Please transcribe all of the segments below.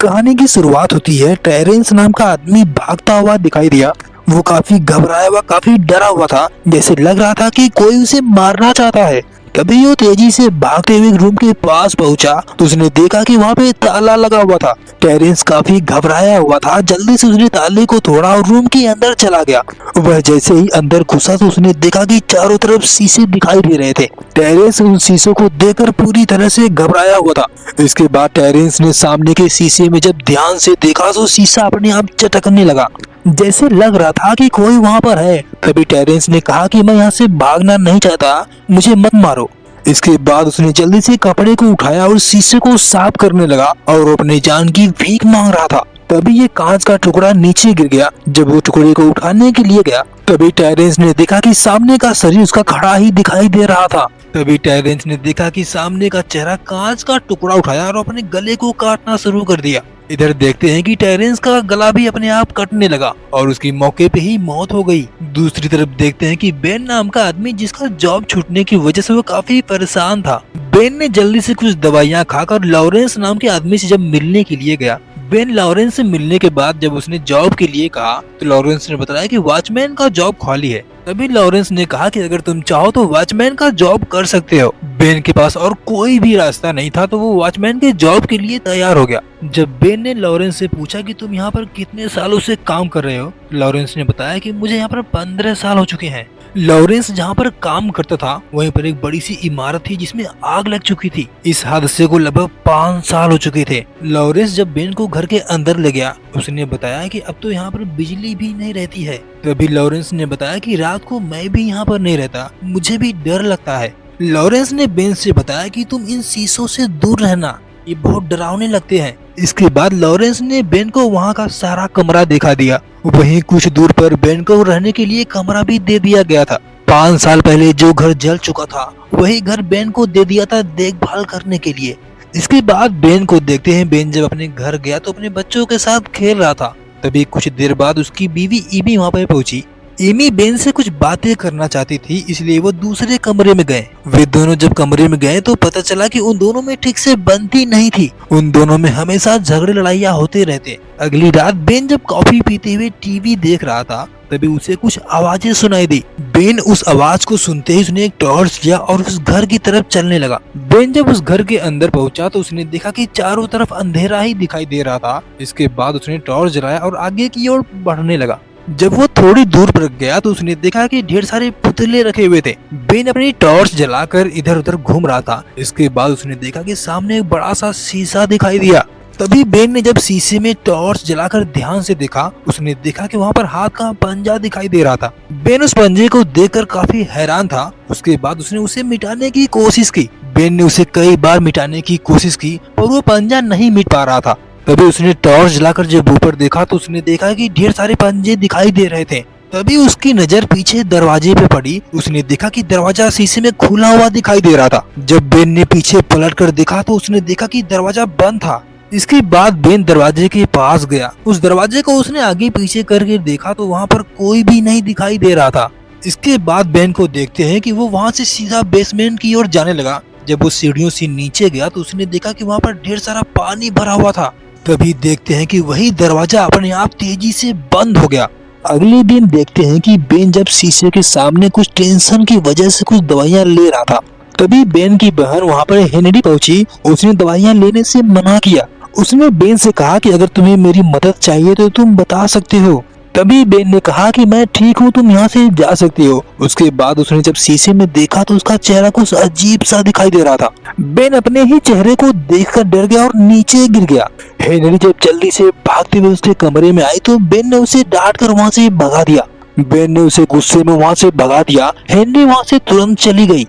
कहानी की शुरुआत होती है। टेरेंस नाम का आदमी भागता हुआ दिखाई दिया। वो काफी घबराया हुआ, काफी डरा हुआ था, जैसे लग रहा था कि कोई उसे मारना चाहता है। तभी वो तेजी से भागते हुए रूम के पास पहुंचा तो उसने देखा कि वहाँ पे ताला लगा हुआ था। टेरेंस काफी घबराया हुआ था। जल्दी से उसने ताले को तोड़ा और रूम के अंदर चला गया। वह जैसे ही अंदर घुसा तो उसने देखा कि चारों तरफ शीशे दिखाई दे रहे थे। टेरेंस उन शीशों को देखकर पूरी तरह से घबराया हुआ था। इसके बाद टेरेंस ने सामने के शीशे में जब ध्यान से देखा तो शीशा अपने आप चटकने लगा, जैसे लग रहा था कि कोई वहाँ पर है। तभी टेरेंस ने कहा कि मैं यहाँ से भागना नहीं चाहता, मुझे मत मारो। इसके बाद उसने जल्दी से कपड़े को उठाया और शीशे को साफ करने लगा और वो अपनी जान की भीख मांग रहा था। तभी ये कांच का टुकड़ा नीचे गिर गया। जब वो टुकड़े को उठाने के लिए गया तभी टेरेंस ने देखा कि सामने का शरीर उसका खड़ा ही दिखाई दे रहा था। तभी टेरेंस ने देखा कि सामने का चेहरा कांच का टुकड़ा उठाया और अपने गले को काटना शुरू कर दिया। इधर देखते हैं कि टेरेंस का गला भी अपने आप कटने लगा और उसकी मौके पे ही मौत हो गई। दूसरी तरफ देखते हैं कि बेन नाम का आदमी, जिसका जॉब छूटने की वजह से वो काफी परेशान था। बेन ने जल्दी से कुछ दवाइयाँ खाकर लॉरेंस नाम के आदमी से जब मिलने के लिए गया। बेन लॉरेंस से मिलने के बाद जब उसने जॉब के लिए कहा तो लॉरेंस ने बताया कि वॉचमैन का जॉब खाली है। तभी लॉरेंस ने कहा कि अगर तुम चाहो तो वॉचमैन का जॉब कर सकते हो। बेन के पास और कोई भी रास्ता नहीं था तो वो वॉचमैन के जॉब के लिए तैयार हो गया। जब बेन ने लॉरेंस से पूछा कि तुम यहाँ पर कितने सालों से काम कर रहे हो, लॉरेंस ने बताया कि मुझे यहाँ पर 15 साल हो चुके हैं। लॉरेंस जहाँ पर काम करता था वहीं पर एक बड़ी सी इमारत थी जिसमें आग लग चुकी थी। इस हादसे को लगभग 5 साल हो चुके थे। लॉरेंस जब बेन को घर के अंदर ले गया उसने बताया कि अब तो यहाँ पर बिजली भी नहीं रहती है। तभी लॉरेंस ने बताया कि रात को मैं भी यहाँ पर नहीं रहता, मुझे भी डर लगता है। लॉरेंस ने बेन से बताया कि तुम इन शीशों से दूर रहना, ये बहुत डरावने लगते हैं। इसके बाद लॉरेंस ने बेन को वहाँ का सारा कमरा दिखा दिया। वहीं कुछ दूर पर बेन को रहने के लिए कमरा भी दे दिया गया था। 5 साल पहले जो घर जल चुका था वही घर बेन को दे दिया था देखभाल करने के लिए। इसके बाद बेन को देखते हैं, बेन जब अपने घर गया तो अपने बच्चों के साथ खेल रहा था। तभी कुछ देर बाद उसकी बीवी एमी वहाँ पर पहुंची। एमी बेन से कुछ बातें करना चाहती थी, इसलिए वो दूसरे कमरे में गए। वे दोनों जब कमरे में गए तो पता चला कि उन दोनों में ठीक से बनती नहीं थी। उन दोनों में हमेशा झगड़े लड़ाइयाँ होते रहते। अगली रात बेन जब कॉफी पीते हुए टीवी देख रहा था तभी उसे कुछ आवाजें सुनाई दी। बेन उस आवाज को सुनते ही उसने एक टॉर्च लिया और उस घर की तरफ चलने लगा। बेन जब उस घर के अंदर पहुंचा तो उसने देखा कि चारों तरफ अंधेरा ही दिखाई दे रहा था। इसके बाद उसने टॉर्च जलाया और आगे की ओर बढ़ने लगा। जब वो थोड़ी दूर पर गया तो उसने देखा कि ढेर सारे पुतले रखे हुए थे। बेन अपनी टॉर्च जलाकर इधर उधर घूम रहा था। इसके बाद उसने देखा कि सामने एक बड़ा सा शीशा दिखाई दिया। तभी बेन ने जब शीशे में टॉर्च जलाकर ध्यान से देखा उसने देखा कि वहाँ पर हाथ का पंजा दिखाई दे रहा था। बेन उस पंजे को देखकर काफी हैरान था। उसके बाद उसने उसे मिटाने की कोशिश की। बेन ने उसे कई बार मिटाने की कोशिश की पर वो पंजा नहीं मिट पा रहा था। तभी उसने टॉर्च जलाकर जब ऊपर देखा तो उसने देखा कि ढेर सारे पंजे दिखाई दे रहे थे। तभी उसकी नजर पीछे दरवाजे पे पड़ी। उसने देखा कि दरवाजा शीशे में खुला हुआ दिखाई दे रहा था। जब बेन ने पीछे पलट कर देखा तो उसने देखा कि दरवाजा बंद था। इसके बाद बेन दरवाजे के पास गया। उस दरवाजे को उसने आगे पीछे करके देखा तो वहाँ पर कोई भी नहीं दिखाई दे रहा था। इसके बाद बेन को देखते हैं कि वो वहाँ से सीधा बेसमेंट की ओर जाने लगा। जब वो सीढ़ियों से नीचे गया तो उसने देखा कि वहाँ पर ढेर सारा पानी भरा हुआ था। तभी देखते हैं कि वही दरवाजा अपने आप तेजी से बंद हो गया। अगले दिन देखते हैं कि बेन जब शीशे के सामने कुछ टेंशन की वजह से कुछ दवाइयाँ ले रहा था। तभी बेन की बहन वहाँ पर हेनरी पहुंची। उसने दवाइयाँ लेने से मना किया। उसने बेन से कहा कि अगर तुम्हें मेरी मदद चाहिए तो तुम बता सकते हो। तभी बेन ने कहा कि मैं ठीक हूँ, तुम यहाँ से जा सकती हो। उसके बाद उसने जब शीशे में देखा तो उसका चेहरा कुछ अजीब सा दिखाई दे रहा था। बेन अपने ही चेहरे को देखकर डर गया और नीचे गिर गया। हेनरी जब जल्दी से भागते हुए उसके कमरे में आई तो बेन ने उसे डांट कर वहाँ से भगा दिया। बेन ने उसे गुस्से में वहाँ से भगा दिया। हेनरी वहाँ से तुरंत चली गई।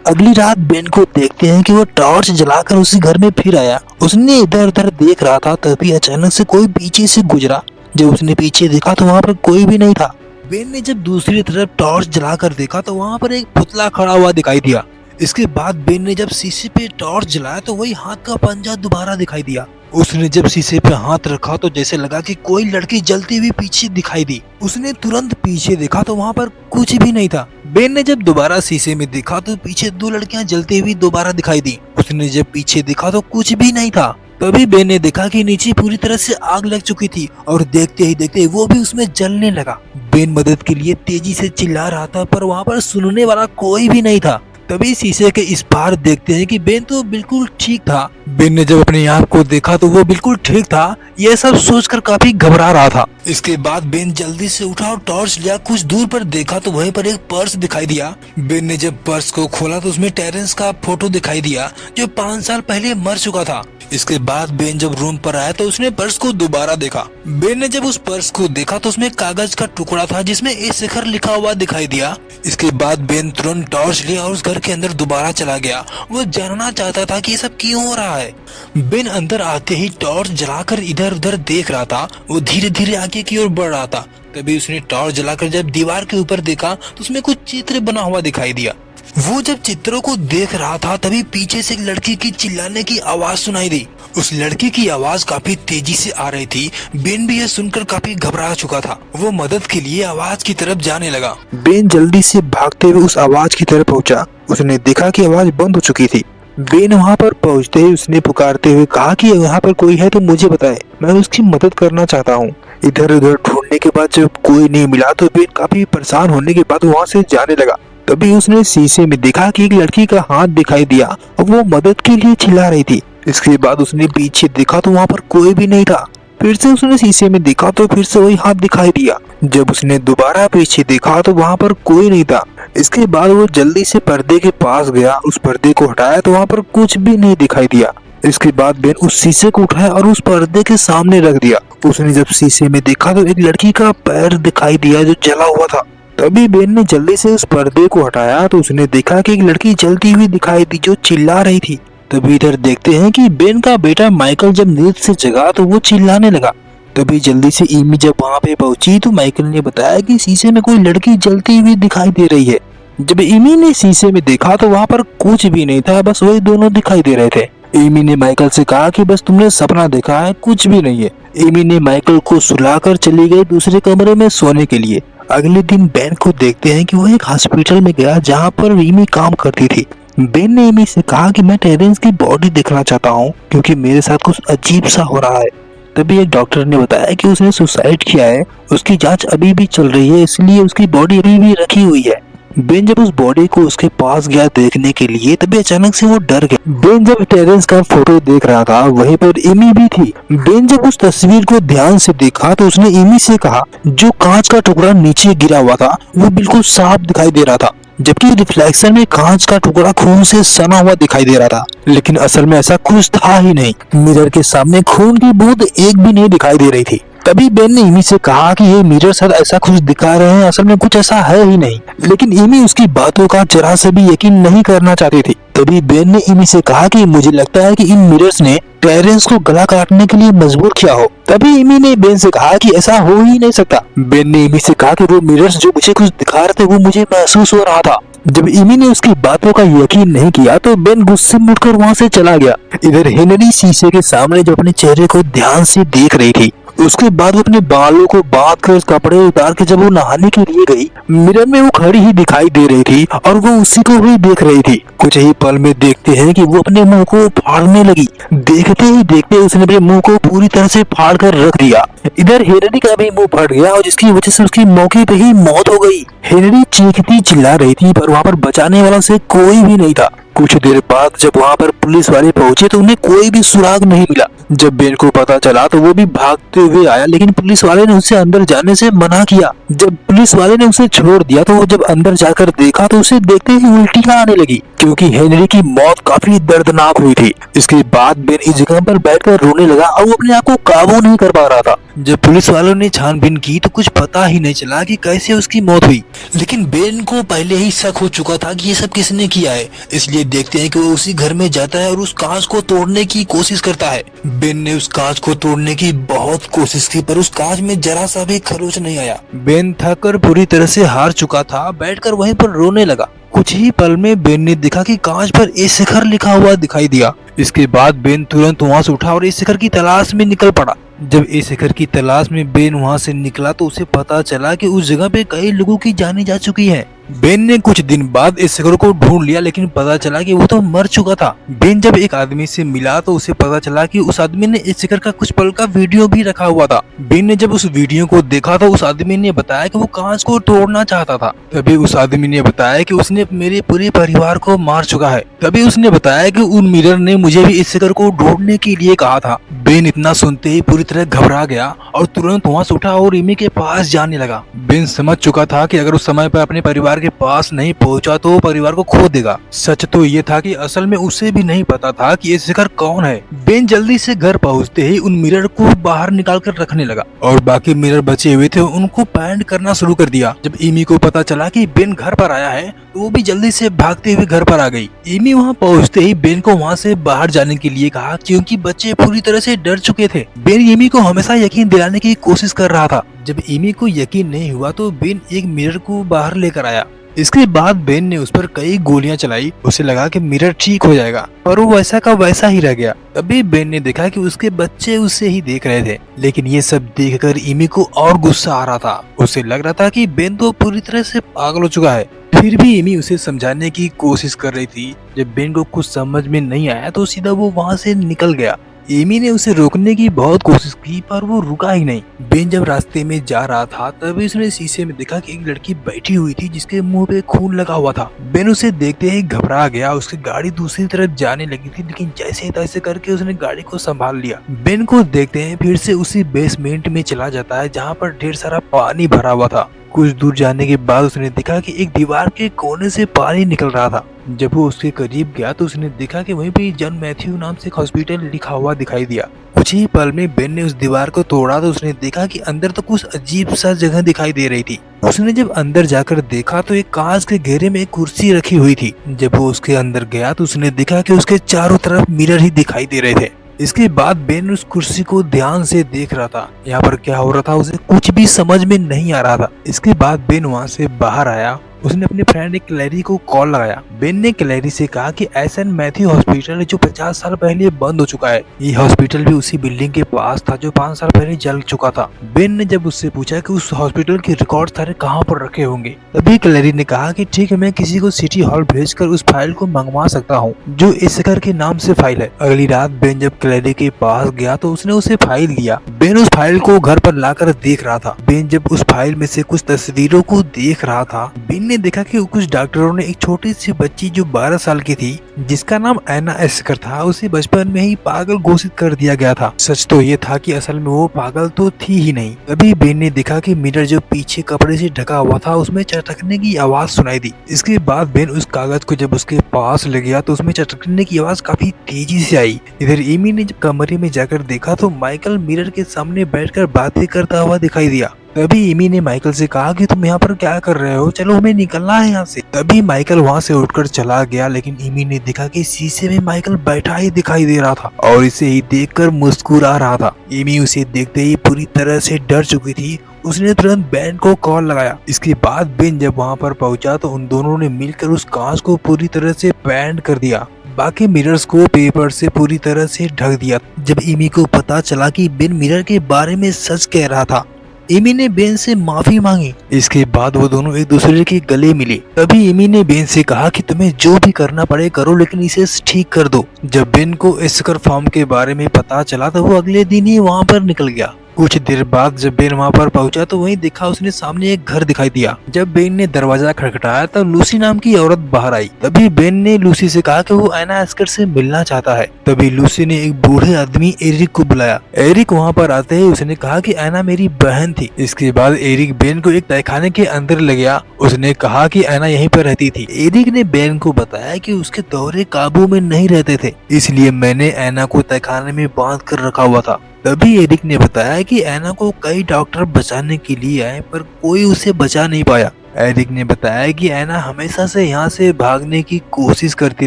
अगली रात बेन को देखते हैं कि वो टॉर्च जलाकर उसी घर में फिर आया। उसने इधर उधर देख रहा था तभी अचानक से कोई पीछे से गुजरा। जब उसने पीछे देखा तो वहाँ पर कोई भी नहीं था। बेन ने जब दूसरी तरफ टॉर्च जलाकर देखा तो वहाँ पर एक पुतला खड़ा हुआ दिखाई दिया। इसके बाद बेन ने जब शीशे पे टॉर्च जलाया तो वही हाथ का पंजा दोबारा दिखाई दिया। उसने जब शीशे पे हाथ रखा तो जैसे लगा कि कोई लड़की जलती हुई पीछे दिखाई दी। उसने तुरंत पीछे देखा तो वहाँ पर कुछ भी नहीं था। बेन ने जब दोबारा शीशे में देखा तो पीछे 2 लड़कियां जलती हुई दोबारा दिखाई दी। उसने जब पीछे देखा तो कुछ भी नहीं था। तभी बेन ने देखा कि नीचे पूरी तरह से आग लग चुकी थी और देखते ही देखते वो भी उसमें जलने लगा। बेन मदद के लिए तेजी से चिल्ला रहा था पर वहाँ पर सुनने वाला कोई भी नहीं था। तभी शीशे के इस पार देखते हैं कि बेन तो बिल्कुल ठीक था। बेन ने जब अपने आप को देखा तो वो बिल्कुल ठीक था। यह सब सोचकर काफी घबरा रहा था। इसके बाद बेन जल्दी से उठा और टॉर्च लिया। कुछ दूर पर देखा तो वहीं पर एक पर्स दिखाई दिया। बेन ने जब पर्स को खोला तो उसमें टेरेंस का फोटो दिखाई दिया जो 5 साल पहले मर चुका था। इसके बाद बेन जब रूम पर आया तो उसने पर्स को दोबारा देखा। बेन ने जब उस पर्स को देखा तो उसमें कागज का टुकड़ा था जिसमें ए शिखर लिखा हुआ दिखाई दिया। इसके बाद बेन तुरंत टॉर्च लिया और उस घर के अंदर दोबारा चला गया। वो जानना चाहता था कि ये सब क्यों हो रहा है। बेन अंदर आते ही टॉर्च जलाकर इधर उधर देख रहा था। वो धीरे धीरे आगे की ओर बढ़ रहा था। तभी उसने टॉर्च जलाकर जब दीवार के ऊपर देखा तो उसमें कुछ चित्र बना हुआ दिखाई दिया। वो जब चित्रों को देख रहा था तभी पीछे से एक लड़की की चिल्लाने की आवाज सुनाई दी। उस लड़की की आवाज काफी तेजी से आ रही थी। बेन भी यह सुनकर काफी घबरा चुका था। वो मदद के लिए आवाज की तरफ जाने लगा। बेन जल्दी से भागते हुए उस आवाज की तरफ पहुंचा। उसने देखा कि आवाज बंद हो चुकी थी। बेन वहाँ पर पहुँचते ही उसने पुकारते हुए कहा कि यहाँ पर कोई है तो मुझे बताए, मैं उसकी मदद करना चाहता हूँ। इधर उधर ढूंढने के बाद जब कोई नहीं मिला तो बेन काफी परेशान होने के बाद वहाँ से जाने लगा। तभी उसने शीशे में देखा कि एक लड़की का हाथ दिखाई दिया और वो मदद के लिए चिल्ला रही थी। इसके बाद उसने पीछे देखा तो वहाँ पर कोई भी नहीं था। फिर से उसने शीशे में देखा तो फिर से वही हाथ दिखाई दिया। जब उसने दोबारा पीछे देखा तो वहाँ पर कोई नहीं था। इसके बाद वो जल्दी से पर्दे के पास गया। उस पर्दे को हटाया तो वहाँ पर कुछ भी नहीं दिखाई दिया। इसके बाद बेन उस शीशे को उठाया और उस पर्दे के सामने रख दिया। उसने जब शीशे में देखा तो एक लड़की का पैर दिखाई दिया जो जला हुआ था। तभी बेन ने जल्दी से उस पर्दे को हटाया तो उसने देखा कि एक लड़की जलती हुई दिखाई दी जो चिल्ला रही थी। तभी इधर देखते हैं कि बेन का बेटा माइकल जब नींद से जगा तो वो चिल्लाने लगा। तभी जल्दी से इमी जब वहाँ पे पहुंची तो माइकल ने बताया कि शीशे में कोई लड़की जलती हुई दिखाई दे रही है। जब इमी ने शीशे में देखा तो वहाँ पर कुछ भी नहीं था, बस वही दोनों दिखाई दे रहे थे। इमी ने माइकल से कहा कि बस तुमने सपना देखा है, कुछ भी नहीं है। इमी ने माइकल को सुलाकर चली गई दूसरे कमरे में सोने के लिए। अगले दिन बेन को देखते हैं कि वो एक हॉस्पिटल में गया जहाँ पर इमी काम करती थी। बेन ने इमी से कहा कि मैं टेरेंस की बॉडी देखना चाहता हूँ क्योंकि मेरे साथ कुछ अजीब सा हो रहा है। तभी एक डॉक्टर ने बताया कि उसने सुसाइड किया है, उसकी जांच अभी भी चल रही है, इसलिए उसकी बॉडी अभी भी रखी हुई है। बेन जब उस बॉडी को उसके पास गया देखने के लिए तभी अचानक से वो डर गया। बेन जब टेरेंस का फोटो देख रहा था वहीं पर इमी भी थी। बेन जब उस तस्वीर को ध्यान से देखा तो उसने इमी से कहा जो कांच का टुकड़ा नीचे गिरा हुआ था वो बिल्कुल साफ दिखाई दे रहा था, जबकि रिफ्लेक्शन में कांच का टुकड़ा खून से सना हुआ दिखाई दे रहा था। लेकिन असल में ऐसा कुछ था ही नहीं। मिरर के सामने खून की बूंद एक भी नहीं दिखाई दे रही थी। तभी बेन ने इमी से कहा कि ये मिरर शायद ऐसा कुछ दिखा रहे हैं, असल में कुछ ऐसा है ही नहीं। लेकिन इमी उसकी बातों का जरा से भी यकीन नहीं करना चाहती थी। तभी बेन ने इमी से कहा कि मुझे लगता है कि इन मिरर्स ने टेरेंस को गला काटने के लिए मजबूर किया हो। तभी इमी ने बेन से कहा कि ऐसा हो ही नहीं सकता। बेन ने इमी से कहा कि वो मिरर्स जो मुझे कुछ दिखा रहे थे वो मुझे महसूस हो रहा था। जब इमी ने उसकी बातों का यकीन नहीं किया तो बेन गुस्से में उठकर वहाँ से चला गया। इधर हेनरी शीशे के सामने जब अपने चेहरे को ध्यान से देख रही थी, उसके बाद वो अपने बालों को बांध कर कपड़े उतार के जब वो नहाने के लिए गई, मिरर में वो खड़ी ही दिखाई दे रही थी और वो उसी को ही देख रही थी। कुछ ही पल में देखते हैं कि वो अपने मुंह को फाड़ने लगी। देखते ही देखते उसने अपने मुंह को पूरी तरह से फाड़ कर रख दिया। इधर हेनरी का भी मुंह फट गया और जिसकी वजह से उसकी मौके पे ही मौत हो गई। हेनरी चीखती चिल्ला रही थी पर वहाँ पर बचाने वाला से कोई भी नहीं था। कुछ देर बाद जब वहाँ पर पुलिस वाले पहुंचे तो उन्हें कोई भी सुराग नहीं मिला। जब बेन को पता चला तो वो भी भागते हुए आया, लेकिन पुलिस वाले ने उसे अंदर जाने से मना किया। जब पुलिस वाले ने उसे छोड़ दिया तो वो जब अंदर जाकर देखा तो उसे देखते ही उल्टियां आने लगी क्योंकि हेनरी की मौत काफी दर्दनाक हुई थी। इसके बाद बेन इस जगह पर बैठकर रोने लगा और वो अपने आप को काबू नहीं कर पा रहा था। जब पुलिस वालों ने छानबीन की तो कुछ पता ही नहीं चला कि कैसे उसकी मौत हुई, लेकिन बेन को पहले ही शक हो चुका था कि ये सब किसने किया है। इसलिए देखते हैं कि वो उसी घर में जाता है और उस कांच को तोड़ने की कोशिश करता है। बेन ने उस कांच को तोड़ने की बहुत कोशिश की पर उस कांच में जरा सा भी खरोच नहीं आया। बेन थक कर पूरी तरह से हार चुका था, बैठकर वहीं पर रोने लगा। कुछ ही पल में बेन ने देखा कि कांच पर ए शिखर लिखा हुआ दिखाई दिया। इसके बाद बेन तुरंत वहां से उठा और ए शिखर की तलाश में निकल पड़ा। जब ए शिखर की तलाश में बेन वहां से निकला तो उसे पता चला कि उस जगह पे कई लोगों की जाने जा चुकी है। बेन ने कुछ दिन बाद इस शिखर को ढूंढ लिया, लेकिन पता चला कि वो तो मर चुका था। बेन जब एक आदमी से मिला तो उसे पता चला कि उस आदमी ने इस शिखर का कुछ पल का वीडियो भी रखा हुआ था। बेन ने जब उस वीडियो को देखा तो उस आदमी ने बताया कि वो कांच को तोड़ना चाहता था। तभी उस आदमी ने बताया कि उसने मेरे पूरे परिवार को मार चुका है। तभी उसने बताया कि उन मिरर ने मुझे भी इस शिखर को ढूंढने के लिए कहा था। बेन इतना सुनते ही पूरी तरह घबरा गया और तुरंत वहाँ से उठा और एमी के पास जाने लगा। बेन समझ चुका था कि अगर उस समय पर अपने परिवार के पास नहीं पहुंचा तो वो परिवार को खो देगा। सच तो ये था कि असल में उसे भी नहीं पता था कि ये शिखर कौन है। बेन जल्दी से घर पहुंचते ही उन मिरर को बाहर निकाल कर रखने लगा और बाकी मिरर बचे हुए थे उनको पैंट करना शुरू कर दिया। जब एमी को पता चला कि बेन घर पर आया है तो वो भी जल्दी से भागते हुए घर पर आ गई। एमी वहाँ पहुँचते ही बेन को वहाँ से बाहर जाने के लिए कहा, क्योंकि बच्चे पूरी तरह से डर चुके थे। बेन एमी को हमेशा यकीन दिलाने की कोशिश कर रहा था। जब एमी को यकीन नहीं हुआ तो बेन एक मिरर को बाहर लेकर आया। इसके बाद बेन ने उस पर कई गोलियां चलाई। उसे लगा कि मिरर ठीक हो जाएगा, पर वो वैसा का वैसा ही रह गया। तभी बेन ने देखा कि उसके बच्चे उसे ही देख रहे थे, लेकिन ये सब देखकर एमी को और गुस्सा आ रहा था। उसे लग रहा था कि बेन तो पूरी तरह से पागल हो चुका है। फिर भी एमी उसे समझाने की कोशिश कर रही थी। जब बेन को कुछ समझ में नहीं आया तो सीधा वो वहाँ से निकल गया। एमी ने उसे रोकने की बहुत कोशिश की, पर वो रुका ही नहीं। बेन जब रास्ते में जा रहा था तभी उसने शीशे में देखा कि एक लड़की बैठी हुई थी जिसके मुंह पे खून लगा हुआ था। बेन उसे देखते ही घबरा गया। उसकी गाड़ी दूसरी तरफ जाने लगी थी, लेकिन जैसे तैसे करके उसने गाड़ी को संभाल लिया। बेन को देखते हैं फिर से उसी बेसमेंट में चला जाता है जहाँ पर ढेर सारा पानी भरा हुआ था। कुछ दूर जाने के बाद उसने देखा कि एक दीवार के कोने से पानी निकल रहा था। जब वो उसके करीब गया तो उसने देखा कि वहीं पे जॉन मैथ्यू नाम से एक हॉस्पिटल लिखा हुआ दिखाई दिया। कुछ ही पल में बेन ने उस दीवार को तोड़ा तो उसने देखा कि अंदर तो कुछ अजीब सा जगह दिखाई दे रही थी। उसने जब अंदर जाकर देखा तो एक कांच के घेरे में एक कुर्सी रखी हुई थी। जब वो उसके अंदर गया तो उसने देखा कि उसके चारों तरफ मिरर ही दिखाई दे रहे थे। इसके बाद बेन उस कुर्सी को ध्यान से देख रहा था। यहाँ पर क्या हो रहा था उसे कुछ भी समझ में नहीं आ रहा था। इसके बाद बेन वहाँ से बाहर आया। उसने अपने फ्रेंड क्लैरी को कॉल लगाया। बेन ने क्लैरी से कहा कि एस एन मैथ्यू हॉस्पिटल है जो 50 साल पहले बंद हो चुका है। ये हॉस्पिटल भी उसी बिल्डिंग के पास था जो 5 साल पहले जल चुका था। बेन ने जब उससे पूछा कि उस हॉस्पिटल के रिकॉर्ड सारे कहाँ पर रखे होंगे, तभी क्लैरी ने कहा कि ठीक है, मैं किसी को सिटी हॉल भेजकर उस फाइल को मंगवा सकता हूँ जो इस शिखर के नाम से फाइल है। अगली रात बेन जब क्लैरी के पास गया तो उसने उसे फाइल दिया। बेन उस फाइल को घर पर लाकर देख रहा था। बेन जब उस फाइल में से कुछ तस्वीरों को देख रहा था, बेन ने देखा कि कुछ डॉक्टरों ने एक छोटी सी बच्ची जो 12 साल की थी जिसका नाम एना एस्कर था, उसे बचपन में ही पागल घोषित कर दिया गया था। सच तो ये था कि असल में वो पागल तो थी ही नहीं। तभी बेन ने देखा कि मिरर जो पीछे कपड़े से ढका हुआ था उसमें चटकने की आवाज सुनाई दी। इसके बाद बेन उस कागज को जब उसके पास ले गया तो उसमें चटकने की आवाज काफी तेजी से आई। इधर एमी ने जब कमरे में जाकर देखा तो माइकल मिरर के सामने बैठकर बातें करता हुआ दिखाई दिया। तभी एमी ने माइकल से कहा कि तुम यहाँ पर क्या कर रहे हो, चलो हमें निकलना है यहाँ से। तभी माइकल वहाँ से उठकर चला गया, लेकिन एमी ने देखा कि शीशे में माइकल बैठा ही दिखाई दे रहा था और इसे ही देखकर मुस्कुरा रहा था। एमी उसे देखते ही पूरी तरह से डर चुकी थी। उसने तुरंत बेन को कॉल लगाया। इसके बाद बेन जब वहाँ पर पहुंचा तो उन दोनों ने मिलकर उस कांच को पूरी तरह से पेंट कर दिया। बाकी मिरर्स को पेपर से पूरी तरह से ढक दिया। जब एमी को पता चला कि बेन मिरर के बारे में सच कह रहा था, एमी ने बेन से माफी मांगी। इसके बाद वो दोनों एक दूसरे के गले मिले। तभी एमी ने बेन से कहा कि तुम्हें जो भी करना पड़े करो, लेकिन इसे ठीक कर दो। जब बेन को एस्कर फार्म के बारे में पता चला तो वो अगले दिन ही वहाँ पर निकल गया। कुछ देर बाद जब बेन वहाँ पर पहुंचा तो वहीं देखा उसने सामने एक घर दिखाई दिया। जब बेन ने दरवाजा खटखटाया तब लूसी नाम की औरत बाहर आई। तभी बेन ने लूसी से कहा कि वो एना एस्कर से मिलना चाहता है। तभी लूसी ने एक बूढ़े आदमी एरिक को बुलाया। एरिक वहाँ पर आते ही उसने कहा कि एना मेरी बहन थी। इसके बाद एरिक बेन को एक तहखाने के अंदर ले गया। उसने कहा कि एना यहीं पर रहती थी। एरिक ने बेन को बताया कि उसके दौरे काबू में नहीं रहते थे, इसलिए मैंने एना को तहखाने में बांध कर रखा हुआ था। तभी एरिक ने बताया कि एना को कई डॉक्टर बचाने के लिए आए पर कोई उसे बचा नहीं पाया। एरिक ने बताया कि एना हमेशा से यहाँ से भागने की कोशिश करती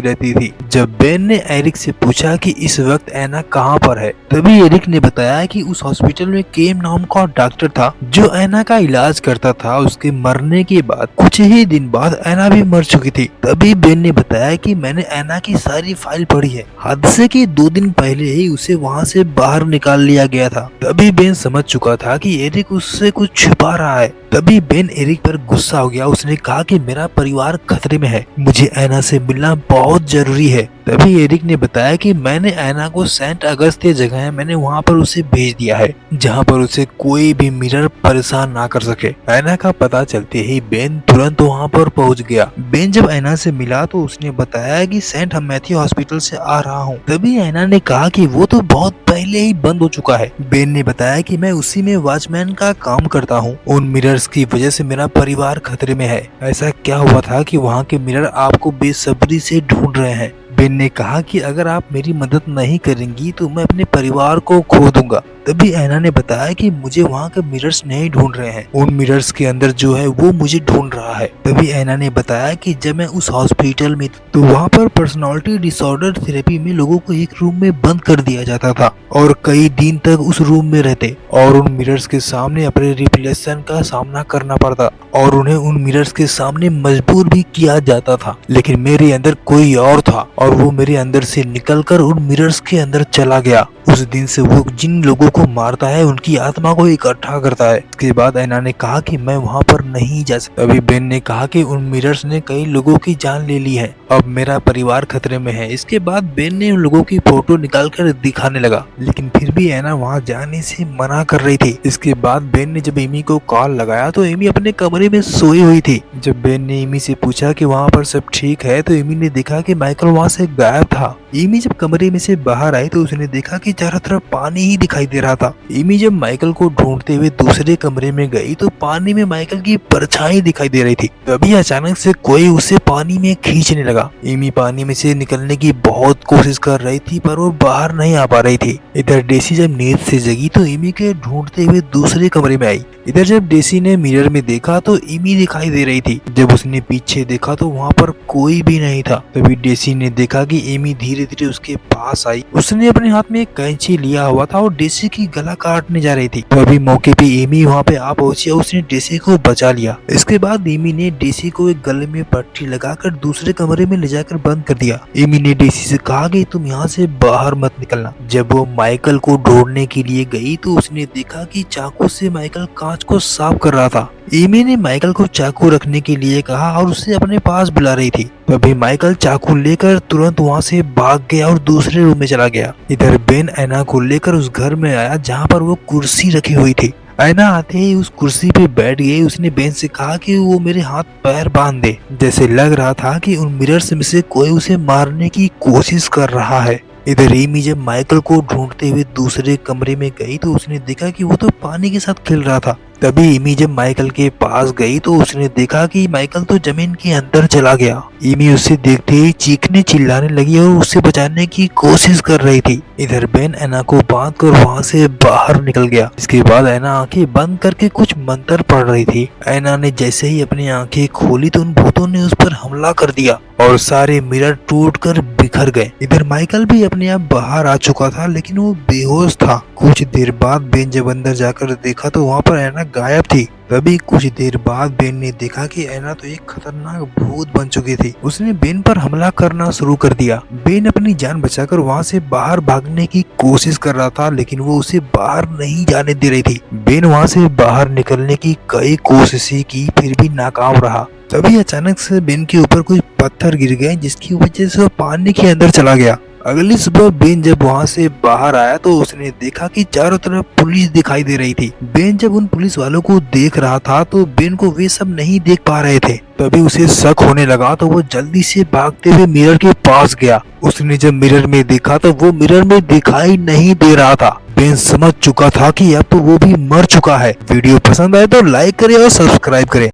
रहती थी। जब बेन ने एरिक से पूछा कि इस वक्त एना कहाँ पर है, तभी एरिक ने बताया कि उस हॉस्पिटल में केम नाम का डॉक्टर था जो एना का इलाज करता था। उसके मरने के बाद कुछ ही दिन बाद एना भी मर चुकी थी। तभी बेन ने बताया कि मैंने एना की सारी फाइल पढ़ी है। हादसे के 2 दिन पहले ही उसे वहाँ से बाहर निकाल लिया गया था। तभी बेन समझ चुका था कि एरिक उससे कुछ छुपा रहा है। तभी बेन एरिक पर गुस्सा हो गया। उसने कहा कि मेरा परिवार खतरे में है, मुझे ऐना से मिलना बहुत जरूरी है। तभी एरिक ने बताया कि मैंने ऐना को सेंट अगस्त्य जगह है, मैंने वहाँ पर उसे भेज दिया है जहाँ पर उसे कोई भी मिरर परेशान ना कर सके। ऐना का पता चलते ही बेन तुरंत वहाँ पर पहुँच गया। बेन जब ऐना से मिला तो उसने बताया कि सेंट मैथ्यू हॉस्पिटल से आ रहा हूँ। तभी ऐना ने कहा कि वो तो बहुत पहले ही बंद हो चुका है। बेन ने बताया कि मैं उसी में वॉचमैन का काम करता हूँ, उन मिरर्स की वजह से मेरा परिवार खतरे में है। ऐसा क्या हुआ था कि वहाँ के मिरर आपको बेसब्री से ढूंढ रहे हैं। बेन ने कहा कि अगर आप मेरी मदद नहीं करेंगी तो मैं अपने परिवार को खो दूंगा। तभी ऐना ने बताया कि मुझे वहाँ के मिरर्स नहीं ढूंढ रहे हैं, उन मिरर्स के अंदर जो है वो मुझे ढूंढ रहा है। तभी ऐना ने बताया कि जब मैं उस हॉस्पिटल में तो वहाँ पर पर्सनालिटी डिसऑर्डर थेरेपी में लोगों को एक रूम में बंद कर दिया जाता था और कई दिन तक उस रूम में रहते और उन मिरर्स के सामने अपने रिफ्लेक्शन का सामना करना पड़ता और उन्हें उन मिरर्स के सामने मजबूर भी किया जाता था। लेकिन मेरे अंदर कोई और था और वो मेरे अंदर से निकलकर उन मिरर्स के अंदर चला गया। उस दिन से वो जिन लोगों को मारता है उनकी आत्मा को इकट्ठा करता है। इसके बाद ऐना ने कहा कि मैं वहाँ पर नहीं जा सकता। अभी बेन ने कहा कि उन मिरर्स ने कई लोगों की जान ले ली है, अब मेरा परिवार खतरे में है। इसके बाद बेन ने उन लोगों की फोटो निकालकर दिखाने लगा, लेकिन फिर भी ऐना वहाँ जाने से मना कर रही थी। इसके बाद बेन ने जब एमी को कॉल लगाया तो एमी अपने कमरे में सोई हुई थी। जब बेन ने एमी से पूछा कि वहाँ पर सब ठीक है तो एमी ने देखा कि माइकल वहाँ से गायब था। एमी जब कमरे में से बाहर आई तो उसने देखा कि चारों तरफ पानी ही दिखाई दे रहा था। एमी जब माइकल को ढूंढते हुए दूसरे कमरे में गई तो पानी में माइकल की परछाई दिखाई दे रही थी। तभी अचानक से कोई उसे पानी में खींचने लगा। एमी पानी में से निकलने की बहुत कोशिश कर रही थी पर वो बाहर नहीं आ पा रही थी। इधर डेसी जब नींद से जगी तो एमी के ढूंढते हुए दूसरे कमरे में आई। इधर जब डेसी ने मिरर में देखा तो एमी दिखाई दे रही थी। जब उसने पीछे देखा तो वहाँ पर कोई भी नहीं था। तभी डेसी ने देखा कि एमी धीरे धीरे उसके पास आई। उसने अपने हाथ में एक कैंची लिया हुआ था और डेसी की गला काटने जा रही थी। तभी मौके पे एमी वहाँ पे आ पहुंची और उसने डेसी को बचा लिया। इसके बाद एमी ने डेसी को एक गले में पट्टी लगाकर दूसरे कमरे में ले जाकर बंद कर दिया। एमी ने डेसी से कहा कि तुम यहाँ से बाहर मत निकलना। जब वो माइकल को ढूंढने के लिए गई तो उसने देखा कि चाकू से माइकल कांच को साफ कर रहा था। एमी ने माइकल को चाकू रखने के लिए कहा और उसे अपने पास बुला रही थी। तभी माइकल चाकू लेकर तुरंत वहाँ से भाग गया और दूसरे रूम में चला गया। इधर बेन ऐना को लेकर उस घर में आया जहाँ पर वो कुर्सी रखी हुई थी। ऐना आते ही उस कुर्सी पे बैठ गई। उसने बेन से कहा कि वो मेरे हाथ पैर बांध दे। जैसे लग रहा था कि उन मिरर्स में से कोई उसे मारने की कोशिश कर रहा है। इधर एमी जब माइकल को ढूंढते हुए दूसरे कमरे में गई तो उसने देखा कि वो तो पानी के साथ खेल रहा था। तभी एमी जब माइकल के पास गई तो उसने देखा कि माइकल तो जमीन के अंदर चला गया। एमी उसे देखते ही चीखने चिल्लाने लगी और उसे बचाने की कोशिश कर रही थी। इधर बेन ऐना को बांध कर वहाँ से बाहर निकल गया। इसके बाद ऐना आंखें बंद करके कुछ मंत्र पढ़ रही थी। ऐना ने जैसे ही अपनी आंखें खोली तो उन भूतों ने उस पर हमला कर दिया और सारे मिरर टूटकर बिखर गए। इधर माइकल भी अपने आप बाहर आ चुका था लेकिन वो बेहोश था। कुछ देर बाद बेन जब अंदर जाकर देखा तो वहाँ पर ऐना गायब थी। तभी कुछ देर बाद बेन ने देखा कि ऐना तो एक खतरनाक भूत बन चुकी थी। उसने बेन पर हमला करना शुरू कर दिया। बेन अपनी जान बचाकर वहाँ से बाहर भागने की कोशिश कर रहा था लेकिन वो उसे बाहर नहीं जाने दे रही थी। बेन वहाँ से बाहर निकलने की कई कोशिशें की फिर भी नाकाम रहा। तभी अचानक से बेन के ऊपर कुछ पत्थर गिर गए जिसकी वजह से वो पानी के अंदर चला गया। अगली सुबह बेन जब वहाँ से बाहर आया तो उसने देखा कि चारों तरफ पुलिस दिखाई दे रही थी। बेन जब उन पुलिस वालों को देख रहा था तो बेन को वे सब नहीं देख पा रहे थे। तभी उसे शक होने लगा तो वो जल्दी से भागते हुए मिरर के पास गया। उसने जब मिरर में देखा तो वो मिरर में दिखाई नहीं दे रहा था। बेन समझ चुका था कि अब तो वो भी मर चुका है। वीडियो पसंद आए तो लाइक करें और सब्सक्राइब करें।